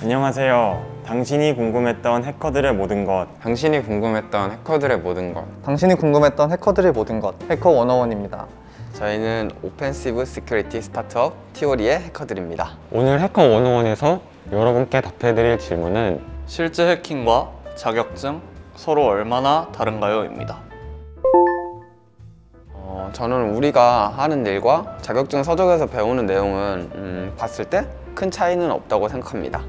안녕하세요. 당신이 궁금했던 해커들의 모든 것. 당신이 궁금했던 해커들의 모든 것. 당신이 궁금했던 해커들의 모든 것, 해커 101입니다. 저희는 오펜시브 시큐리티 스타트업 티오리의 해커들입니다. 오늘 해커 101에서 여러분께 답해드릴 질문은 실제 해킹과 자격증 서로 얼마나 다른가요? 입니다. 저는 우리가 하는 일과 자격증 서적에서 배우는 내용은 봤을 때 큰 차이는 없다고 생각합니다.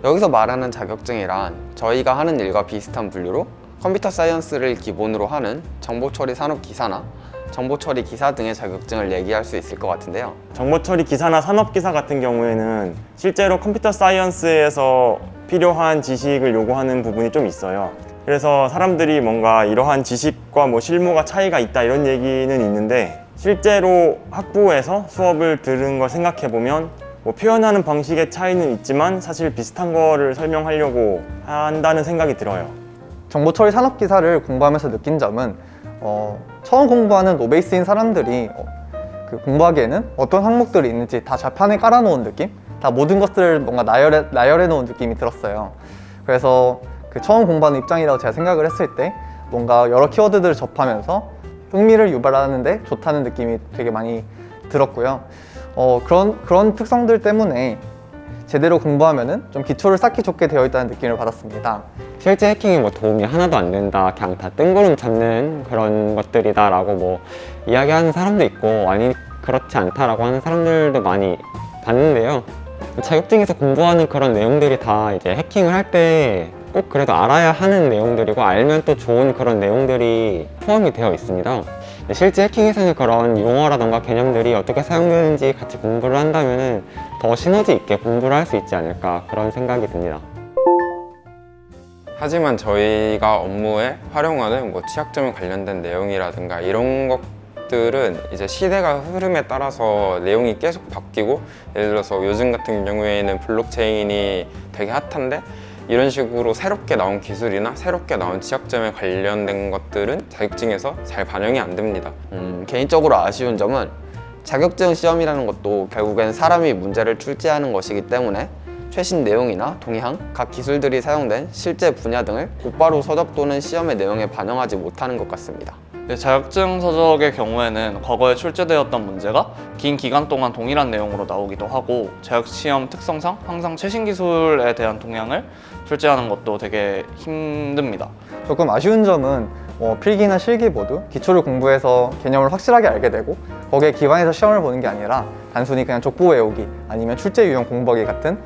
여기서 말하는 자격증이란 저희가 하는 일과 비슷한 분류로 컴퓨터 사이언스를 기본으로 하는 정보처리 산업기사나 정보처리 기사 등의 자격증을 얘기할 수 있을 것 같은데요. 정보처리 기사나 산업기사 같은 경우에는 실제로 컴퓨터 사이언스에서 필요한 지식을 요구하는 부분이 좀 있어요. 그래서 사람들이 뭔가 이러한 지식과 실무가 차이가 있다 이런 얘기는 있는데, 실제로 학부에서 수업을 들은 걸 생각해보면 표현하는 방식의 차이는 있지만 사실 비슷한 거를 설명하려고 한다는 생각이 들어요. 정보처리 산업기사를 공부하면서 느낀 점은 처음 공부하는 노베이스인 사람들이 공부하기에는 어떤 항목들이 있는지 다 좌판에 깔아놓은 느낌? 다 모든 것들을 뭔가 나열해 놓은 느낌이 들었어요. 그래서 처음 공부하는 입장이라고 제가 생각을 했을 때 뭔가 여러 키워드들을 접하면서 흥미를 유발하는데 좋다는 느낌이 되게 많이 들었고요. 그런 특성들 때문에 제대로 공부하면은 좀 기초를 쌓기 좋게 되어 있다는 느낌을 받았습니다. 실제 해킹에 도움이 하나도 안 된다, 그냥 다 뜬구름 잡는 그런 것들이다 라고 이야기하는 사람도 있고, 아니 그렇지 않다라고 하는 사람들도 많이 봤는데요. 자격증에서 공부하는 그런 내용들이 다 이제 해킹을 할 때 꼭 그래도 알아야 하는 내용들이고, 알면 또 좋은 그런 내용들이 포함이 되어 있습니다. 실제 해킹에서는 그런 용어라던가 개념들이 어떻게 사용되는지 같이 공부를 한다면 더 시너지 있게 공부를 할 수 있지 않을까, 그런 생각이 듭니다. 하지만 저희가 업무에 활용하는 취약점에 관련된 내용이라든가 이런 것들은 이제 시대가 흐름에 따라서 내용이 계속 바뀌고, 예를 들어서 요즘 같은 경우에는 블록체인이 되게 핫한데 이런 식으로 새롭게 나온 기술이나 새롭게 나온 취약점에 관련된 것들은 자격증에서 잘 반영이 안 됩니다. 개인적으로 아쉬운 점은 자격증 시험이라는 것도 결국엔 사람이 문제를 출제하는 것이기 때문에 최신 내용이나 동향, 각 기술들이 사용된 실제 분야 등을 곧바로 서적 또는 시험의 내용에 반영하지 못하는 것 같습니다. 자격증 서적의 경우에는 과거에 출제되었던 문제가 긴 기간 동안 동일한 내용으로 나오기도 하고, 자격시험 특성상 항상 최신 기술에 대한 동향을 출제하는 것도 되게 힘듭니다. 조금 아쉬운 점은 필기나 실기 모두 기초를 공부해서 개념을 확실하게 알게 되고, 거기에 기반해서 시험을 보는 게 아니라 단순히 그냥 족보 외우기 아니면 출제 유형 공부하기 같은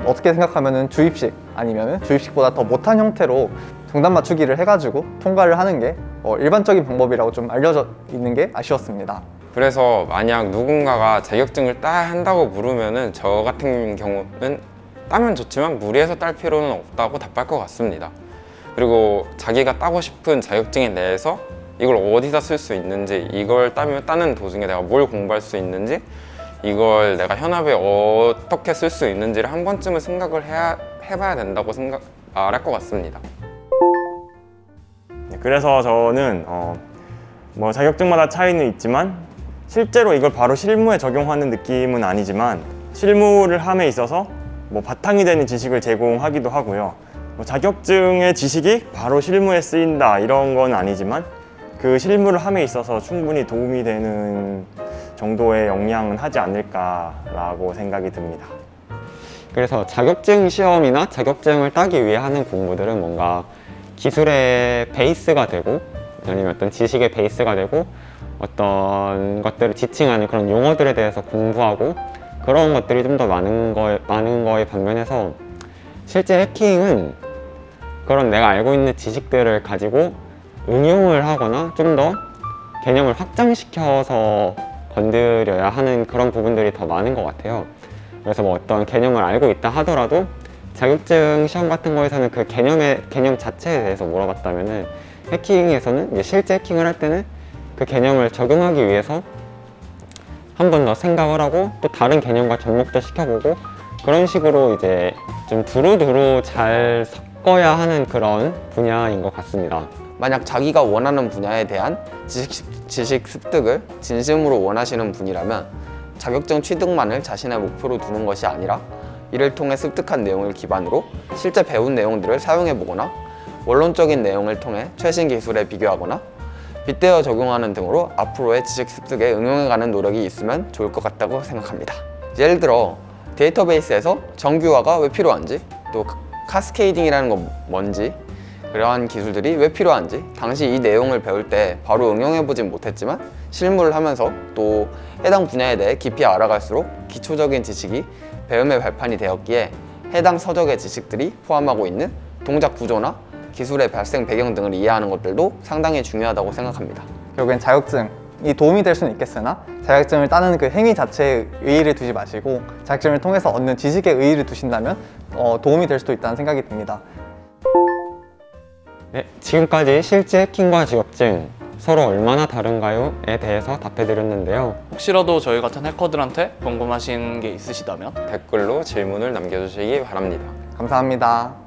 어떻게 생각하면은 주입식 아니면은 주입식보다 더 못한 형태로 정답 맞추기를 해가지고 통과를 하는 게 일반적인 방법이라고 좀 알려져 있는 게 아쉬웠습니다. 그래서 만약 누군가가 자격증을 따야 한다고 물으면은 저 같은 경우는 따면 좋지만 무리해서 딸 필요는 없다고 답할 것 같습니다. 그리고 자기가 따고 싶은 자격증에 대해서 이걸 어디다 쓸 수 있는지, 이걸 따는 도중에 내가 뭘 공부할 수 있는지, 이걸 내가 현업에 어떻게 쓸 수 있는지를 한 번쯤은 생각을 해봐야 된다고 말할 것 같습니다. 그래서 저는 자격증마다 차이는 있지만 실제로 이걸 바로 실무에 적용하는 느낌은 아니지만, 실무를 함에 있어서 바탕이 되는 지식을 제공하기도 하고요. 자격증의 지식이 바로 실무에 쓰인다 이런 건 아니지만 그 실무를 함에 있어서 충분히 도움이 되는 정도의 역량은 하지 않을까라고 생각이 듭니다. 그래서 자격증 시험이나 자격증을 따기 위해 하는 공부들은 뭔가 기술의 베이스가 되고, 아니면 어떤 지식의 베이스가 되고, 어떤 것들을 지칭하는 그런 용어들에 대해서 공부하고, 그런 것들이 좀 더 많은 거에 반면에서 실제 해킹은 그런 내가 알고 있는 지식들을 가지고 응용을 하거나 좀 더 개념을 확장시켜서 건드려야 하는 그런 부분들이 더 많은 것 같아요. 그래서 어떤 개념을 알고 있다 하더라도 자격증 시험 같은 거에서는 그 개념 자체에 대해서 물어봤다면은, 해킹에서는 이제 실제 해킹을 할 때는 그 개념을 적용하기 위해서 한 번 더 생각을 하고 또 다른 개념과 접목도 시켜보고, 그런 식으로 이제 좀 두루두루 잘 섞어야 하는 그런 분야인 것 같습니다. 만약 자기가 원하는 분야에 대한 지식 습득을 진심으로 원하시는 분이라면 자격증 취득만을 자신의 목표로 두는 것이 아니라 이를 통해 습득한 내용을 기반으로 실제 배운 내용들을 사용해보거나 원론적인 내용을 통해 최신 기술에 비교하거나 빗대어 적용하는 등으로 앞으로의 지식 습득에 응용해가는 노력이 있으면 좋을 것 같다고 생각합니다. 예를 들어 데이터베이스에서 정규화가 왜 필요한지, 또 카스케이딩이라는 건 뭔지, 그러한 기술들이 왜 필요한지 당시 이 내용을 배울 때 바로 응용해보진 못했지만 실무를 하면서 또 해당 분야에 대해 깊이 알아갈수록 기초적인 지식이 배움의 발판이 되었기에 해당 서적의 지식들이 포함하고 있는 동작 구조나 기술의 발생 배경 등을 이해하는 것들도 상당히 중요하다고 생각합니다. 결국엔 자격증이 도움이 될 수는 있겠으나 자격증을 따는 그 행위 자체에 의의를 두지 마시고 자격증을 통해서 얻는 지식에 의의를 두신다면 도움이 될 수도 있다는 생각이 듭니다. 네, 지금까지 실제 해킹과 자격증 서로 얼마나 다른가요?에 대해서 답해드렸는데요. 혹시라도 저희 같은 해커들한테 궁금하신 게 있으시다면 댓글로 질문을 남겨주시기 바랍니다. 감사합니다.